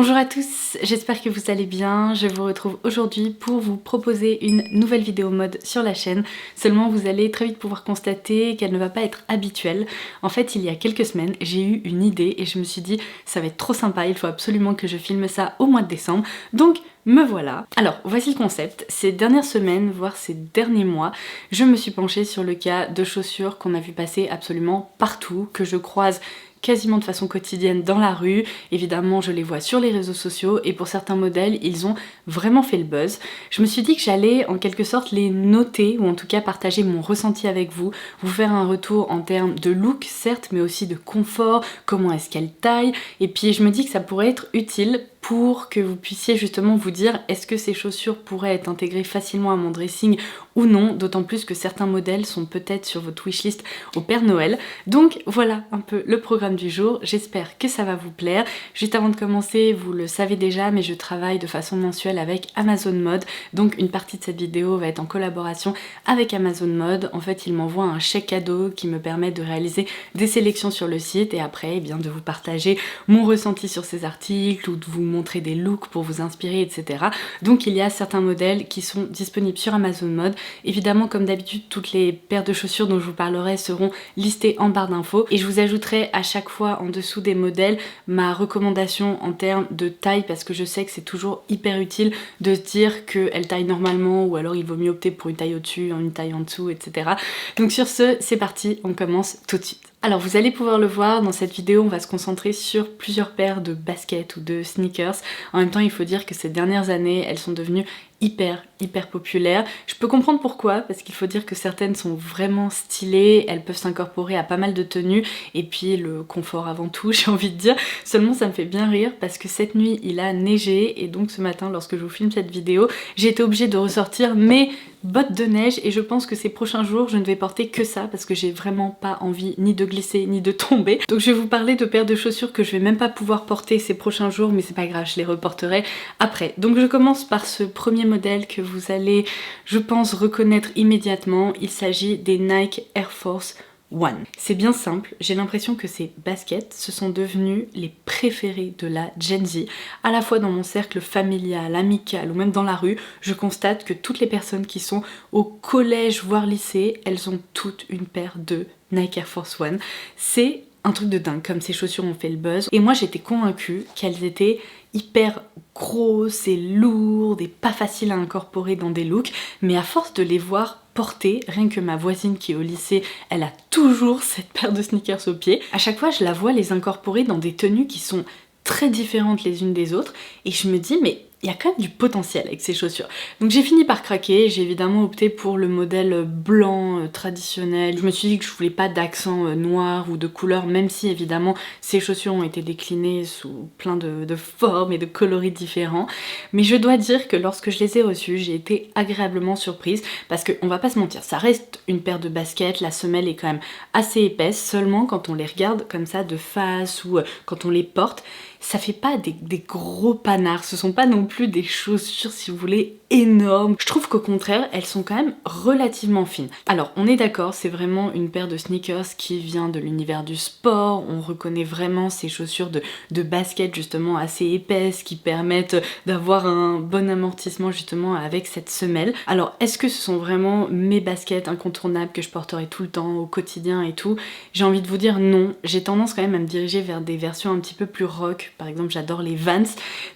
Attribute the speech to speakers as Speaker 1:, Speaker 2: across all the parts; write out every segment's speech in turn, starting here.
Speaker 1: Bonjour à tous, j'espère que vous allez bien. Je vous retrouve aujourd'hui pour vous proposer une nouvelle vidéo mode sur la chaîne. Seulement vous allez très vite pouvoir constater qu'elle ne va pas être habituelle. En fait, il y a quelques semaines, j'ai eu une idée et je me suis dit ça va être trop sympa, il faut absolument que je filme ça au mois de décembre. Donc me voilà. Alors voici le concept. Ces dernières semaines, voire ces derniers mois, je me suis penchée sur le cas de chaussures qu'on a vu passer absolument partout, que je croise quasiment de façon quotidienne dans la rue. Évidemment, je les vois sur les réseaux sociaux et pour certains modèles, ils ont vraiment fait le buzz. Je me suis dit que j'allais en quelque sorte les noter ou en tout cas partager mon ressenti avec vous, vous faire un retour en termes de look certes, mais aussi de confort, comment est-ce qu'elle taille, et puis je me dis que ça pourrait être utile pour que vous puissiez justement vous dire est-ce que ces chaussures pourraient être intégrées facilement à mon dressing ou non, d'autant plus que certains modèles sont peut-être sur votre wishlist au Père Noël. Donc voilà un peu le programme du jour, j'espère que ça va vous plaire. Juste avant de commencer, vous le savez déjà, mais je travaille de façon mensuelle avec Amazon Mode, donc une partie de cette vidéo va être en collaboration avec Amazon Mode. En fait, ils m'envoient un chèque cadeau qui me permet de réaliser des sélections sur le site et après, eh bien, de vous partager mon ressenti sur ces articles ou de vous montrer des looks pour vous inspirer, etc. Donc il y a certains modèles qui sont disponibles sur Amazon Mode. Évidemment, comme d'habitude, toutes les paires de chaussures dont je vous parlerai seront listées en barre d'infos et je vous ajouterai à chaque fois en dessous des modèles ma recommandation en termes de taille parce que je sais que c'est toujours hyper utile de se dire qu'elle taille normalement ou alors il vaut mieux opter pour une taille au-dessus, une taille en dessous, etc. Donc sur ce, c'est parti, on commence tout de suite. Alors vous allez pouvoir le voir, dans cette vidéo on va se concentrer sur plusieurs paires de baskets ou de sneakers. En même temps il faut dire que ces dernières années elles sont devenues hyper populaires. Je peux comprendre pourquoi, parce qu'il faut dire que certaines sont vraiment stylées, elles peuvent s'incorporer à pas mal de tenues et puis le confort avant tout j'ai envie de dire. Seulement ça me fait bien rire parce que cette nuit il a neigé et donc ce matin lorsque je vous filme cette vidéo j'ai été obligée de ressortir mes bottes de neige et je pense que ces prochains jours je ne vais porter que ça parce que j'ai vraiment pas envie ni de glisser ni de tomber. Donc je vais vous parler de paires de chaussures que je vais même pas pouvoir porter ces prochains jours mais c'est pas grave, je les reporterai après. Donc je commence par ce premier modèle que vous allez je pense reconnaître immédiatement. Il s'agit des Nike Air Force One. C'est bien simple, j'ai l'impression que ces baskets se sont devenues les préférées de la Gen Z. À la fois dans mon cercle familial, amical ou même dans la rue, je constate que toutes les personnes qui sont au collège voire lycée, elles ont toutes une paire de Nike Air Force One. C'est un truc de dingue comme ces chaussures ont fait le buzz et moi j'étais convaincue qu'elles étaient hyper grosses et lourdes et pas faciles à incorporer dans des looks, mais à force de les voir porter, rien que ma voisine qui est au lycée, elle a toujours cette paire de sneakers au pied. À chaque fois je la vois les incorporer dans des tenues qui sont très différentes les unes des autres et je me dis mais il y a quand même du potentiel avec ces chaussures. Donc j'ai fini par craquer, j'ai évidemment opté pour le modèle blanc traditionnel. Je me suis dit que je voulais pas d'accent noir ou de couleur, même si évidemment ces chaussures ont été déclinées sous plein de formes et de coloris différents. Mais je dois dire que lorsque je les ai reçues, j'ai été agréablement surprise parce qu'on va pas se mentir, ça reste une paire de baskets, la semelle est quand même assez épaisse, seulement quand on les regarde comme ça de face ou quand on les porte, ça fait pas des gros panards, ce sont pas non plus des chaussures si vous voulez énormes. Je trouve qu'au contraire elles sont quand même relativement fines. Alors on est d'accord, c'est vraiment une paire de sneakers qui vient de l'univers du sport, on reconnaît vraiment ces chaussures de basket justement assez épaisses qui permettent d'avoir un bon amortissement justement avec cette semelle. Alors est-ce que ce sont vraiment mes baskets incontournables que je porterai tout le temps au quotidien et tout? J'ai envie de vous dire non, j'ai tendance quand même à me diriger vers des versions un petit peu plus rock. Par exemple j'adore les Vans,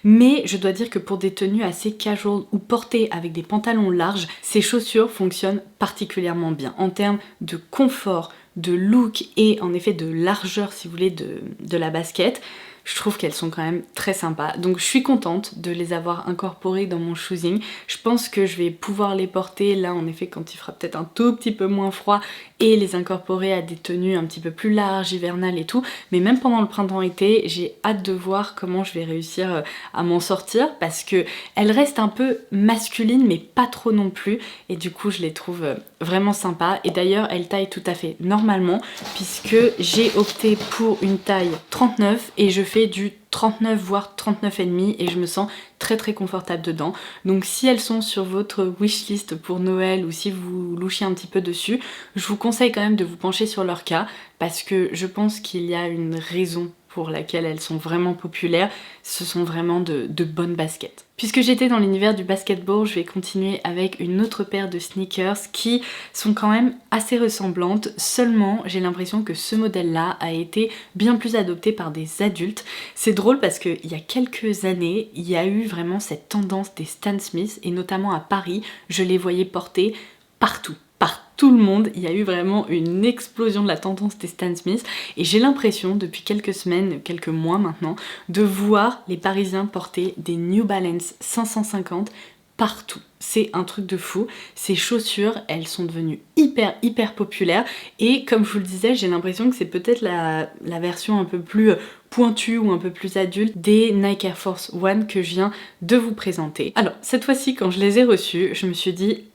Speaker 1: mais je dois dire que pour des tenues assez casual ou portées avec des pantalons larges, ces chaussures fonctionnent particulièrement bien en termes de confort, de look et en effet de largeur si vous voulez de la basket. Je trouve qu'elles sont quand même très sympas. Donc je suis contente de les avoir incorporées dans mon choosing. Je pense que je vais pouvoir les porter là en effet quand il fera peut-être un tout petit peu moins froid et les incorporer à des tenues un petit peu plus larges, hivernales et tout. Mais même pendant le printemps-été, j'ai hâte de voir comment je vais réussir à m'en sortir parce que elles restent un peu masculines mais pas trop non plus. Et du coup je les trouve vraiment sympas. Et d'ailleurs elles taillent tout à fait normalement puisque j'ai opté pour une taille 39 et je fais du 39 voire 39,5 et je me sens très confortable dedans. Donc si elles sont sur votre wishlist pour Noël ou si vous louchez un petit peu dessus, je vous conseille quand même de vous pencher sur leur cas parce que je pense qu'il y a une raison pour laquelle elles sont vraiment populaires, ce sont vraiment de bonnes baskets. Puisque j'étais dans l'univers du basketball, je vais continuer avec une autre paire de sneakers qui sont quand même assez ressemblantes, seulement j'ai l'impression que ce modèle-là a été bien plus adopté par des adultes. C'est drôle parce qu'il y a quelques années, il y a eu vraiment cette tendance des Stan Smith, et notamment à Paris, je les voyais porter partout. Par tout le monde, il y a eu vraiment une explosion de la tendance des Stan Smith et j'ai l'impression depuis quelques semaines, quelques mois maintenant, de voir les Parisiens porter des New Balance 550 partout. C'est un truc de fou. Ces chaussures, elles sont devenues hyper populaires et comme je vous le disais, j'ai l'impression que c'est peut-être la version un peu plus pointue ou un peu plus adulte des Nike Air Force One que je viens de vous présenter. Alors cette fois-ci, quand je les ai reçues, je me suis dit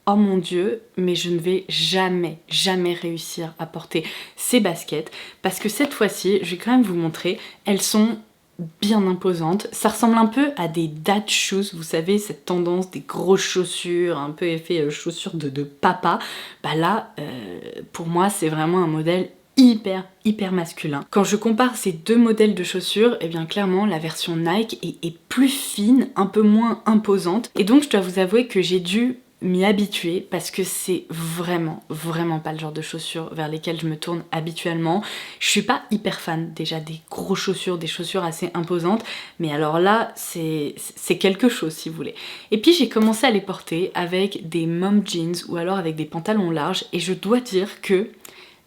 Speaker 1: oh mon dieu, mais je ne vais jamais réussir à porter ces baskets parce que cette fois-ci, je vais quand même vous montrer, elles sont bien imposantes. Ça ressemble un peu à des dad shoes, vous savez, cette tendance des grosses chaussures, un peu effet chaussures de papa. Bah là, pour moi, c'est vraiment un modèle hyper masculin. Quand je compare ces deux modèles de chaussures, et bien clairement la version Nike est plus fine, un peu moins imposante. Et donc je dois vous avouer que j'ai dû m'y habituer parce que c'est vraiment pas le genre de chaussures vers lesquelles je me tourne habituellement. Je suis pas hyper fan déjà des grosses chaussures, des chaussures assez imposantes, mais alors là c'est quelque chose si vous voulez. Et puis j'ai commencé à les porter avec des mom jeans ou alors avec des pantalons larges et je dois dire que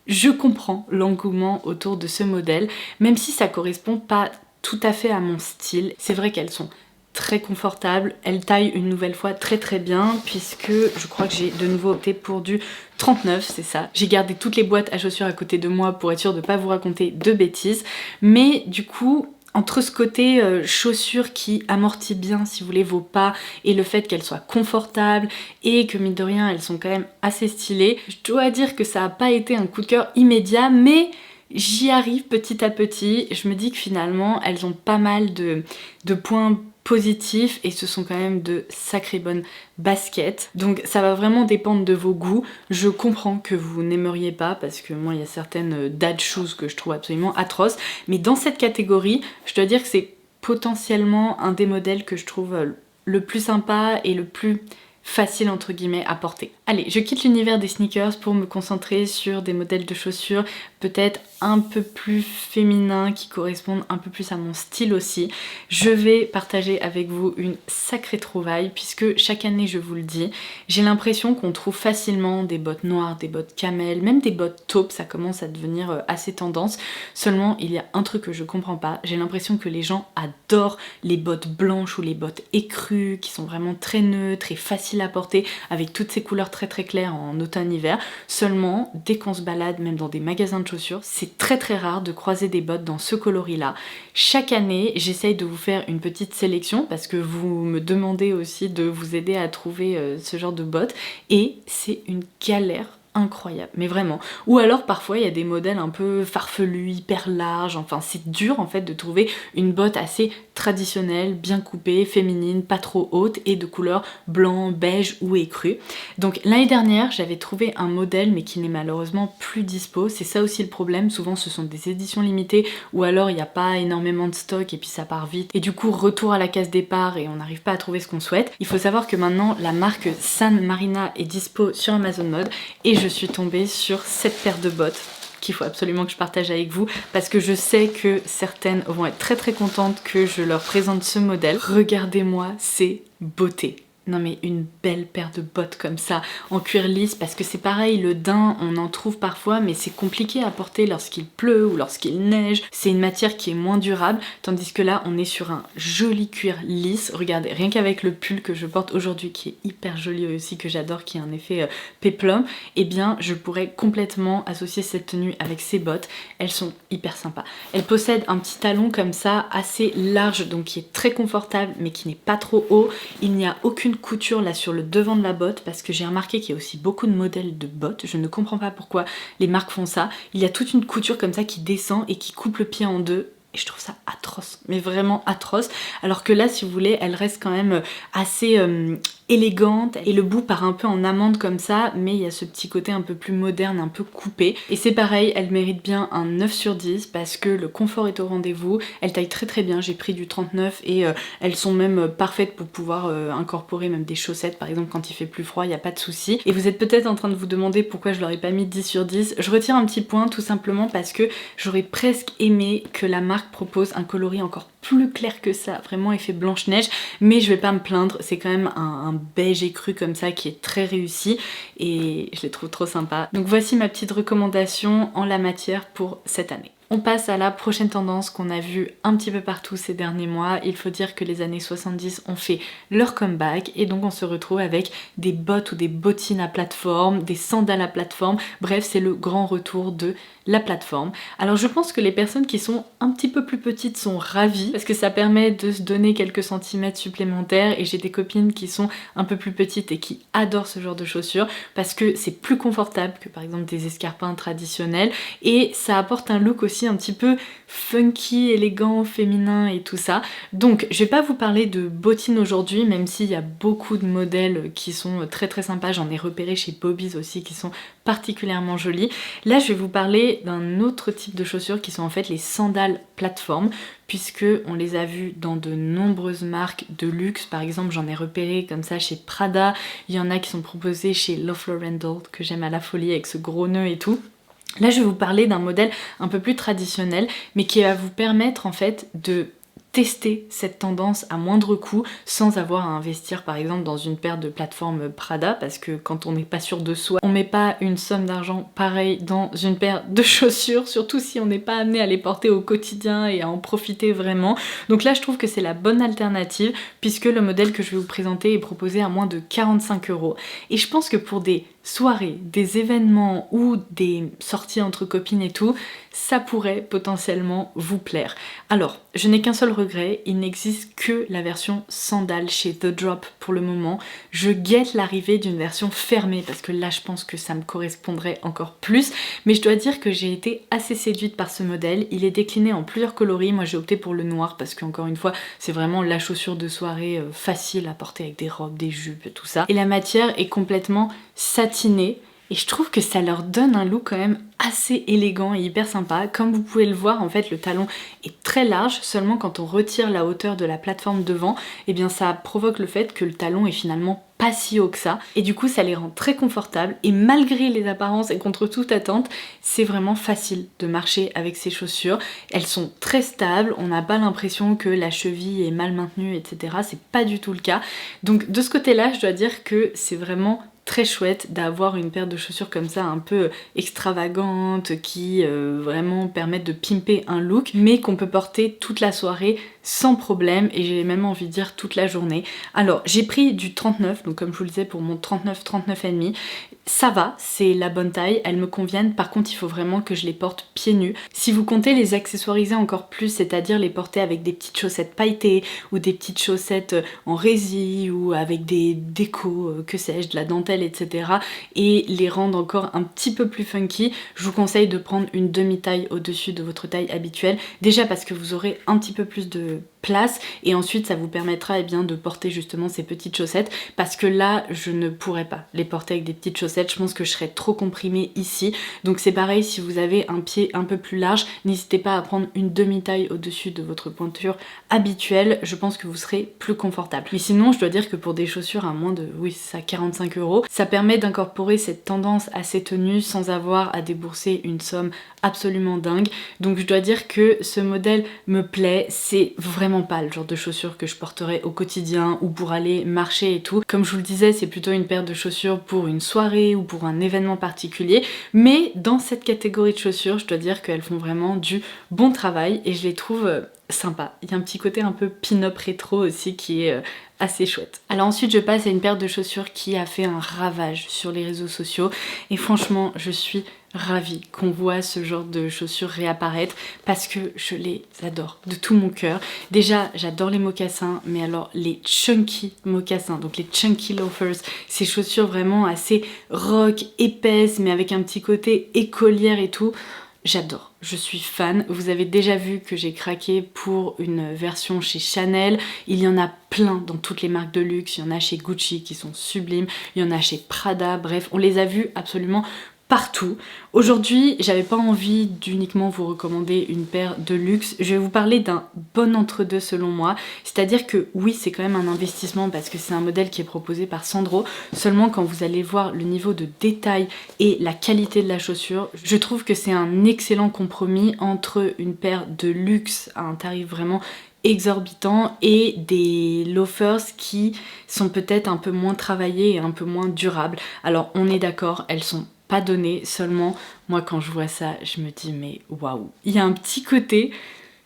Speaker 1: je comprends l'engouement autour de ce modèle, même si ça correspond pas tout à fait à mon style. C'est vrai qu'elles sont très confortables, elles taillent une nouvelle fois très bien puisque je crois que j'ai de nouveau opté pour du 39, c'est ça. J'ai gardé toutes les boîtes à chaussures à côté de moi pour être sûre de pas vous raconter de bêtises, mais du coup entre ce côté chaussures qui amortit bien si vous voulez vos pas et le fait qu'elles soient confortables et que mine de rien elles sont quand même assez stylées, je dois dire que ça n'a pas été un coup de cœur immédiat, mais j'y arrive petit à petit. Je me dis que finalement elles ont pas mal de points positifs et ce sont quand même de sacrées bonnes baskets. Donc ça va vraiment dépendre de vos goûts. Je comprends que vous n'aimeriez pas parce que moi il y a certaines dad shoes que je trouve absolument atroces, mais dans cette catégorie, je dois dire que c'est potentiellement un des modèles que je trouve le plus sympa et le plus facile entre guillemets à porter. Allez, je quitte l'univers des sneakers pour me concentrer sur des modèles de chaussures peut-être un peu plus féminins qui correspondent un peu plus à mon style aussi. Je vais partager avec vous une sacrée trouvaille puisque chaque année, je vous le dis, j'ai l'impression qu'on trouve facilement des bottes noires, des bottes camel, même des bottes taupes, ça commence à devenir assez tendance. Seulement, il y a un truc que je comprends pas, j'ai l'impression que les gens adorent les bottes blanches ou les bottes écrues qui sont vraiment très neutres et faciles à porter avec toutes ces couleurs très claires en automne-hiver. Seulement, dès qu'on se balade même dans des magasins de chaussures, c'est très rare de croiser des bottes dans ce coloris-là. Chaque année, j'essaye de vous faire une petite sélection parce que vous me demandez aussi de vous aider à trouver ce genre de bottes et c'est une galère incroyable, mais vraiment. Ou alors parfois il y a des modèles un peu farfelus, hyper larges, enfin c'est dur en fait de trouver une botte assez traditionnelle, bien coupée, féminine, pas trop haute et de couleur blanc, beige ou écru. Donc l'année dernière j'avais trouvé un modèle mais qui n'est malheureusement plus dispo, c'est ça aussi le problème, souvent ce sont des éditions limitées ou alors il n'y a pas énormément de stock et puis ça part vite et du coup retour à la case départ et on n'arrive pas à trouver ce qu'on souhaite. Il faut savoir que maintenant la marque San Marina est dispo sur Amazon Mode et je suis tombée sur cette paire de bottes qu'il faut absolument que je partage avec vous parce que je sais que certaines vont être très contentes que je leur présente ce modèle. Regardez-moi ces beautés. Non mais une belle paire de bottes comme ça, en cuir lisse, parce que c'est pareil, le daim, on en trouve parfois, mais c'est compliqué à porter lorsqu'il pleut ou lorsqu'il neige. C'est une matière qui est moins durable, tandis que là, on est sur un joli cuir lisse. Regardez, rien qu'avec le pull que je porte aujourd'hui, qui est hyper joli aussi, que j'adore, qui a un effet péplum, eh bien, je pourrais complètement associer cette tenue avec ces bottes. Elles sont hyper sympas. Elles possèdent un petit talon comme ça, assez large, donc qui est très confortable, mais qui n'est pas trop haut. Il n'y a aucune couture là sur le devant de la botte parce que j'ai remarqué qu'il y a aussi beaucoup de modèles de bottes, je ne comprends pas pourquoi les marques font ça. Il y a toute une couture comme ça qui descend et qui coupe le pied en deux et je trouve ça atroce, mais vraiment atroce, alors que là si vous voulez elle reste quand même assez élégante et le bout part un peu en amande comme ça, mais il y a ce petit côté un peu plus moderne, un peu coupé. Et c'est pareil, elle mérite bien un 9 sur 10 parce que le confort est au rendez-vous, elle taille très très bien, j'ai pris du 39 et elles sont même parfaites pour pouvoir incorporer même des chaussettes par exemple quand il fait plus froid, il n'y a pas de souci. Et vous êtes peut-être en train de vous demander pourquoi je leur ai pas mis 10 sur 10, je retire un petit point tout simplement parce que j'aurais presque aimé que la marque propose un coloris encore plus clair que ça, vraiment effet Blanche-Neige, mais je vais pas me plaindre, c'est quand même un beige écru comme ça qui est très réussi et je les trouve trop sympas. Donc voici ma petite recommandation en la matière pour cette année. On passe à la prochaine tendance qu'on a vue un petit peu partout ces derniers mois. Il faut dire que les années 70 ont fait leur comeback et donc on se retrouve avec des bottes ou des bottines à plateforme, des sandales à plateforme, bref c'est le grand retour de la plateforme. Alors je pense que les personnes qui sont un petit peu plus petites sont ravies parce que ça permet de se donner quelques centimètres supplémentaires et j'ai des copines qui sont un peu plus petites et qui adorent ce genre de chaussures parce que c'est plus confortable que par exemple des escarpins traditionnels et ça apporte un look aussi un petit peu funky, élégant, féminin et tout ça. Donc je vais pas vous parler de bottines aujourd'hui même s'il y a beaucoup de modèles qui sont très très sympas, j'en ai repéré chez Bobby's aussi qui sont particulièrement jolies. Là je vais vous parler d'un autre type de chaussures qui sont en fait les sandales plateforme puisque on les a vues dans de nombreuses marques de luxe, par exemple j'en ai repéré comme ça chez Prada, il y en a qui sont proposées chez Love Lauren que j'aime à la folie avec ce gros nœud et tout. Là je vais vous parler d'un modèle un peu plus traditionnel mais qui va vous permettre en fait de tester cette tendance à moindre coût sans avoir à investir par exemple dans une paire de plateformes Prada parce que quand on n'est pas sûr de soi, on met pas une somme d'argent pareille dans une paire de chaussures, surtout si on n'est pas amené à les porter au quotidien et à en profiter vraiment. Donc là je trouve que c'est la bonne alternative puisque le modèle que je vais vous présenter est proposé à moins de 45 € et je pense que pour des soirées, des événements ou des sorties entre copines et tout, ça pourrait potentiellement vous plaire. Alors, je n'ai qu'un seul regret, il n'existe que la version sandale chez The Drop pour le moment. Je guette l'arrivée d'une version fermée parce que là je pense que ça me correspondrait encore plus, mais je dois dire que j'ai été assez séduite par ce modèle. Il est décliné en plusieurs coloris, moi j'ai opté pour le noir parce qu'encore une fois c'est vraiment la chaussure de soirée facile à porter avec des robes, des jupes, tout ça. Et la matière est complètement satinée et je trouve que ça leur donne un look quand même assez élégant et hyper sympa. Comme vous pouvez le voir en fait le talon est très large, seulement quand on retire la hauteur de la plateforme devant, et bien ça provoque le fait que le talon est finalement pas si haut que ça et du coup ça les rend très confortables et malgré les apparences et contre toute attente c'est vraiment facile de marcher avec ces chaussures. Elles sont très stables, on n'a pas l'impression que la cheville est mal maintenue etc, c'est pas du tout le cas. Donc de ce côté là je dois dire que c'est vraiment très chouette d'avoir une paire de chaussures comme ça un peu extravagante qui vraiment permettent de pimper un look mais qu'on peut porter toute la soirée sans problème et j'ai même envie de dire toute la journée. Alors j'ai pris du 39 donc comme je vous le disais pour mon 39,5, ça va, c'est la bonne taille, elles me conviennent, par contre il faut vraiment que je les porte pieds nus. Si vous comptez les accessoiriser encore plus, c'est-à-dire les porter avec des petites chaussettes pailletées ou des petites chaussettes en résille ou avec des décos, que sais-je, de la dentelle etc. et les rendre encore un petit peu plus funky, je vous conseille de prendre une demi-taille au-dessus de votre taille habituelle, déjà parce que vous aurez un petit peu plus de place et ensuite ça vous permettra bien de porter justement ces petites chaussettes parce que là je ne pourrais pas les porter avec des petites chaussettes, je pense que je serais trop comprimée ici. Donc c'est pareil, si vous avez un pied un peu plus large, n'hésitez pas à prendre une demi-taille au-dessus de votre pointure habituelle, je pense que vous serez plus confortable. Mais sinon je dois dire que pour des chaussures à moins de, oui c'est ça, 45 €, ça permet d'incorporer cette tendance à ces tenues sans avoir à débourser une somme absolument dingue. Donc je dois dire que ce modèle me plaît, c'est vraiment pas le genre de chaussures que je porterais au quotidien ou pour aller marcher et tout. Comme je vous le disais, c'est plutôt une paire de chaussures pour une soirée ou pour un événement particulier, mais dans cette catégorie de chaussures, je dois dire qu'elles font vraiment du bon travail et je les trouve sympa. Il y a un petit côté un peu pin-up rétro aussi qui est assez chouette. Alors ensuite je passe à une paire de chaussures qui a fait un ravage sur les réseaux sociaux et franchement je suis ravie qu'on voit ce genre de chaussures réapparaître parce que je les adore de tout mon cœur. Déjà j'adore les mocassins, mais alors les chunky mocassins, donc les chunky loafers, ces chaussures vraiment assez rock, épaisses mais avec un petit côté écolière et tout. j'adore, je suis fan. Vous avez déjà vu que j'ai craqué pour une version chez Chanel. Il y en a plein dans toutes les marques de luxe. Il y en a chez Gucci qui sont sublimes. Il y en a chez Prada. Bref, on les a vus absolument partout. Aujourd'hui, j'avais pas envie d'uniquement vous recommander une paire de luxe. Je vais vous parler d'un bon entre-deux selon moi. C'est-à-dire que oui, c'est quand même un investissement parce que c'est un modèle qui est proposé par Sandro. Seulement quand vous allez voir le niveau de détail et la qualité de la chaussure, je trouve que c'est un excellent compromis entre une paire de luxe à un tarif vraiment exorbitant et des loafers qui sont peut-être un peu moins travaillés et un peu moins durables. Alors on est d'accord, elles sont pas données, seulement moi quand je vois ça, je me dis mais waouh. Il y a un petit côté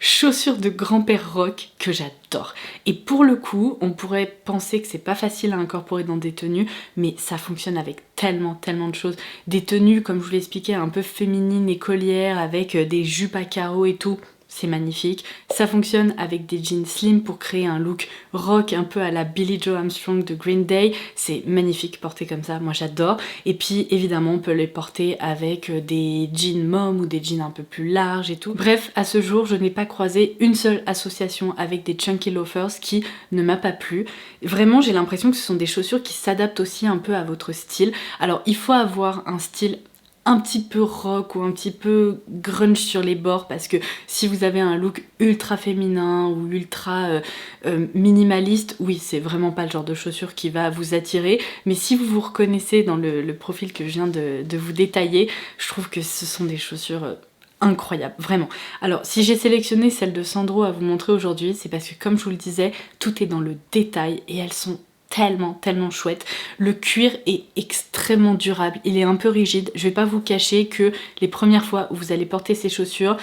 Speaker 1: chaussures de grand-père rock que j'adore. Et pour le coup, on pourrait penser que c'est pas facile à incorporer dans des tenues, mais ça fonctionne avec tellement de choses. Des tenues, comme je vous l'expliquais, un peu féminines, écolières, avec des jupes à carreaux et tout. C'est magnifique. Ça fonctionne avec des jeans slim pour créer un look rock un peu à la Billie Joe Armstrong de Green Day. C'est magnifique porté comme ça, moi j'adore. Et puis évidemment on peut les porter avec des jeans mom ou des jeans un peu plus larges et tout. Bref, à ce jour je n'ai pas croisé une seule association avec des chunky loafers qui ne m'a pas plu. Vraiment j'ai l'impression que ce sont des chaussures qui s'adaptent aussi un peu à votre style. Alors il faut avoir un style un petit peu rock ou un petit peu grunge sur les bords parce que si vous avez un look ultra féminin ou ultra minimaliste, oui c'est vraiment pas le genre de chaussure qui va vous attirer, mais si vous vous reconnaissez dans le profil que je viens de vous détailler, je trouve que ce sont des chaussures incroyables, vraiment. Alors si j'ai sélectionné celle de Sandro à vous montrer aujourd'hui, c'est parce que comme je vous le disais, tout est dans le détail et elles sont tellement chouette. Le cuir est extrêmement durable, il est un peu rigide. Je vais pas vous cacher que les premières fois où vous allez porter ces chaussures,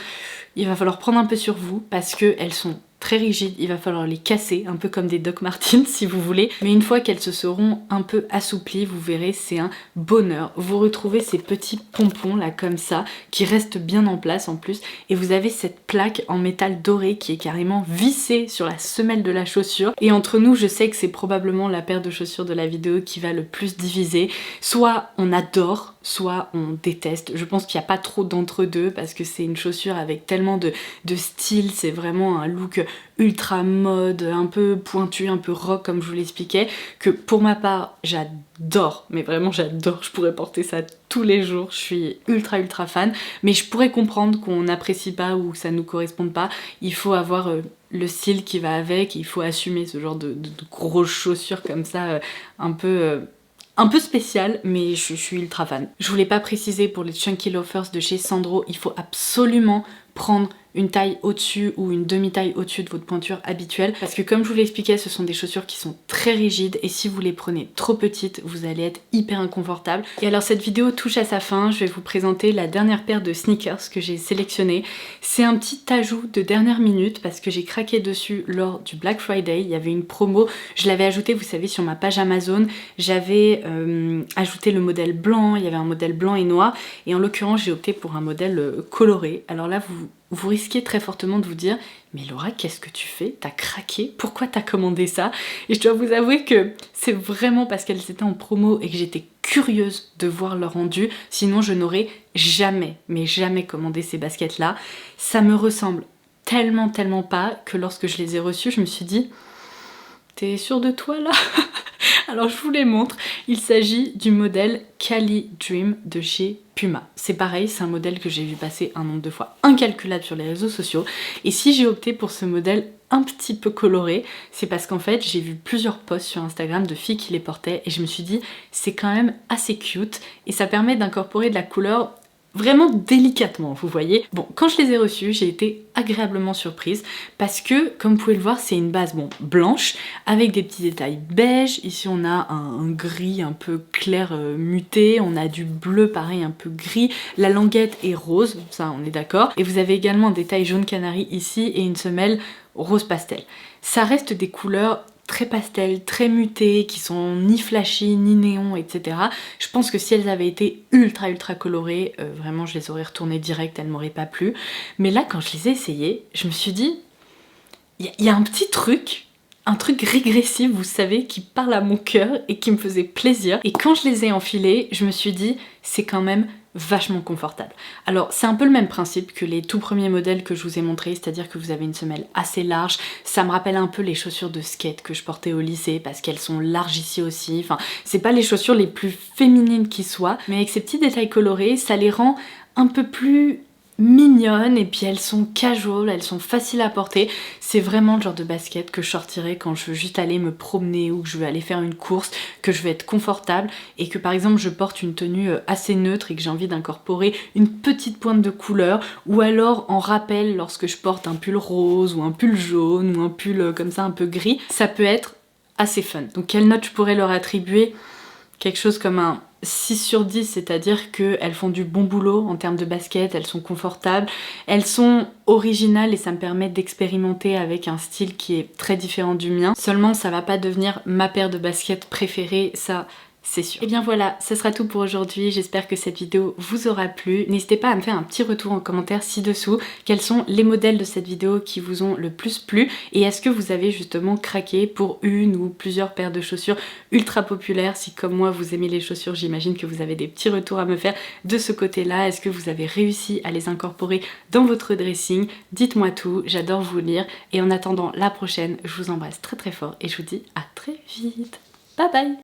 Speaker 1: il va falloir prendre un peu sur vous parce qu'elles sont très rigides, il va falloir les casser, un peu comme des Doc Martens si vous voulez. Mais une fois qu'elles se seront un peu assouplies, vous verrez, c'est un bonheur. Vous retrouvez ces petits pompons là comme ça, qui restent bien en place en plus. Et vous avez cette plaque en métal doré qui est carrément vissée sur la semelle de la chaussure. Et entre nous, je sais que c'est probablement la paire de chaussures de la vidéo qui va le plus diviser. Soit on adore, soit on déteste. Je pense qu'il n'y a pas trop d'entre-deux parce que c'est une chaussure avec tellement de style, c'est vraiment un look ultra mode, un peu pointu, un peu rock comme je vous l'expliquais, que pour ma part j'adore, mais vraiment j'adore, je pourrais porter ça tous les jours, je suis ultra fan, mais je pourrais comprendre qu'on n'apprécie pas ou que ça nous corresponde pas, il faut avoir le style qui va avec, il faut assumer ce genre de grosses chaussures comme ça, un peu spécial, mais je suis ultra fan. Je voulais pas préciser pour les chunky loafers de chez Sandro, il faut absolument prendre une taille au-dessus ou une demi-taille au-dessus de votre pointure habituelle parce que comme je vous l'expliquais, ce sont des chaussures qui sont très rigides et si vous les prenez trop petites, vous allez être hyper inconfortable. Et alors cette vidéo touche à sa fin, je vais vous présenter la dernière paire de sneakers que j'ai sélectionnée. C'est un petit ajout de dernière minute parce que j'ai craqué dessus lors du Black Friday, il y avait une promo, je l'avais ajouté, vous savez, sur ma page Amazon, j'avais ajouté le modèle blanc, il y avait un modèle blanc et noir et en l'occurrence j'ai opté pour un modèle coloré. Alors là vous risquez très fortement de vous dire « Mais Laura, qu'est-ce que tu fais? T'as craqué? Pourquoi t'as commandé ça ?» Et je dois vous avouer que c'est vraiment parce qu'elles étaient en promo et que j'étais curieuse de voir leur rendu. Sinon, je n'aurais jamais, mais jamais commandé ces baskets-là. Ça me ressemble tellement pas que lorsque je les ai reçues, je me suis dit « T'es sûre de toi là ?» Alors je vous les montre, il s'agit du modèle Cali Dream de chez Puma. C'est pareil, c'est un modèle que j'ai vu passer un nombre de fois incalculable sur les réseaux sociaux. Et si j'ai opté pour ce modèle un petit peu coloré, c'est parce qu'en fait j'ai vu plusieurs posts sur Instagram de filles qui les portaient et je me suis dit c'est quand même assez cute et ça permet d'incorporer de la couleur vraiment délicatement, vous voyez. Bon, quand je les ai reçus, j'ai été agréablement surprise parce que, comme vous pouvez le voir, c'est une base blanche avec des petits détails beige. Ici, on a un gris un peu clair muté, on a du bleu pareil un peu gris. La languette est rose, ça on est d'accord. Et vous avez également un détail jaune canari ici et une semelle rose pastel. Ça reste des couleurs très pastel, très mutées, qui sont ni flashy, ni néon, etc. Je pense que si elles avaient été ultra colorées, vraiment je les aurais retournées direct, elles m'auraient pas plu. Mais là, quand je les ai essayées, je me suis dit, il y a un petit truc, un truc régressif, vous savez, qui parle à mon cœur et qui me faisait plaisir. Et quand je les ai enfilées, je me suis dit, c'est quand même vachement confortable. Alors c'est un peu le même principe que les tout premiers modèles que je vous ai montrés, c'est-à-dire que vous avez une semelle assez large. Ça me rappelle un peu les chaussures de skate que je portais au lycée parce qu'elles sont larges ici aussi. Enfin, c'est pas les chaussures les plus féminines qui soient, mais avec ces petits détails colorés, ça les rend un peu plus mignonnes et puis elles sont casual, elles sont faciles à porter. C'est vraiment le genre de basket que je sortirais quand je veux juste aller me promener ou que je veux aller faire une course, que je veux être confortable et que par exemple je porte une tenue assez neutre et que j'ai envie d'incorporer une petite pointe de couleur, ou alors en rappel lorsque je porte un pull rose ou un pull jaune ou un pull comme ça un peu gris, ça peut être assez fun. Donc quelle note je pourrais leur attribuer? Quelque chose comme un 6 sur 10, c'est-à-dire qu'elles font du bon boulot en termes de basket, elles sont confortables, elles sont originales et ça me permet d'expérimenter avec un style qui est très différent du mien. Seulement ça va pas devenir ma paire de baskets préférée, ça c'est sûr. Et bien voilà, ce sera tout pour aujourd'hui, j'espère que cette vidéo vous aura plu. N'hésitez pas à me faire un petit retour en commentaire ci-dessous, quels sont les modèles de cette vidéo qui vous ont le plus plu, et est-ce que vous avez justement craqué pour une ou plusieurs paires de chaussures ultra populaires. Si comme moi vous aimez les chaussures, j'imagine que vous avez des petits retours à me faire de ce côté-là. Est-ce que vous avez réussi à les incorporer dans votre dressing? Dites-moi tout, j'adore vous lire, et en attendant la prochaine, je vous embrasse très très fort et je vous dis à très vite. Bye bye!